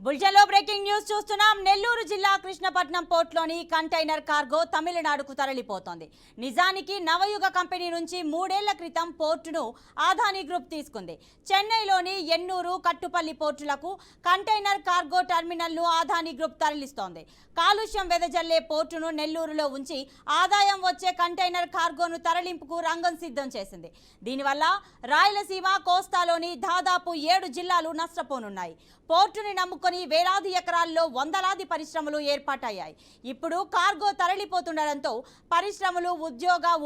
బుల్జలో breaking news చూస్తున్నాం. నెల్లూరు జిల్లా Krishnapatnam పోర్టులోని container cargo తమిళనాడుకు తరలిపోతోంది. నిజానికి నవయుగ కంపెనీ నుంచి 3 ఏళ్ల క్రితం పోర్టును ఆదాని గ్రూప్ తీసుకుంది. చెన్నైలోని ఎన్నూరు, కట్టుపల్లి పోర్టులకు కంటైనర్ కార్గో టెర్మినల్ను ఆదాని గ్రూప్ తరలిస్తోంది. కాలుష్యం వెదజల్లే పోర్టును నెల్లూరులో ఉంచి ఆదాయం వచ్చే కంటైనర్ కార్గోను తరలింపుకు రంగం సిద్ధం చేసింది. దీనివల్ల రాయలసీమ, కోస్తాలోని దాదాపు 7 జిల్లాలు నష్టపోనున్నాయి. పోర్టుని నమ్ముకొని వేలాది ఎకరాల్లో వందలాది పరిశ్రమలు ఏర్పాటయ్యాయి. ఇప్పుడు కార్గో తరలిపోతుండటంతో పరిశ్రమలు,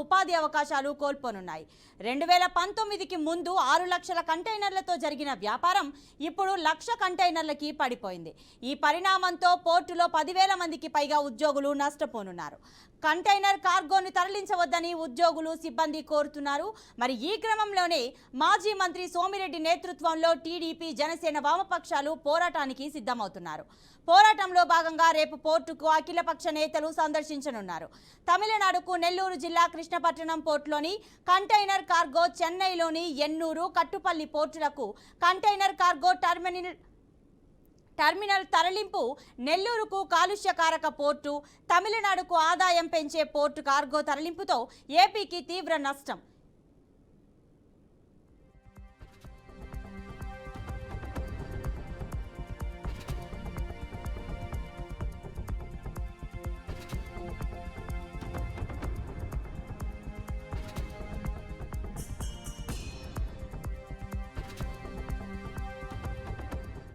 ఉపాధి అవకాశాలు కోల్పోనున్నాయి. 2019కి ముందు 6 లక్షల కంటైనర్లతో జరిగిన వ్యాపారం ఇప్పుడు 1 లక్ష కంటైనర్లకి పడిపోయింది. ఈ పరిణామంతో పోర్టులో 10,000 మందికి పైగా ఉద్యోగులు నష్టపోనున్నారు. కంటైనర్ కార్గోని తరలించవద్దని ఉద్యోగులు, సిబ్బంది కోరుతున్నారు. మరి ఈ క్రమంలోనే మాజీ మంత్రి సోమిరెడ్డి నేతృత్వంలో టీడీపీ, జనసేన వామపక్షాలు పోరాటానికి సిద్ధమవుతున్నారు. పోరాటంలో భాగంగా రేపు పోర్టుకు అఖిలపక్ష నేతలు సందర్శించనున్నారు. తమిళనాడుకు నెల్లూరు జిల్లా కృష్ణపట్నం పోర్టులోని కంటైనర్ కార్గో, చెన్నైలోని Ennore, Kattupalli పోర్టులకు container cargo terminal తరలింపు నెల్లూరుకు కాలుష్యకారక పోర్టు, తమిళనాడుకు ఆదాయం పెంచే పోర్టు కార్గో తరలింపుతో ఏపీకి తీవ్ర నష్టం.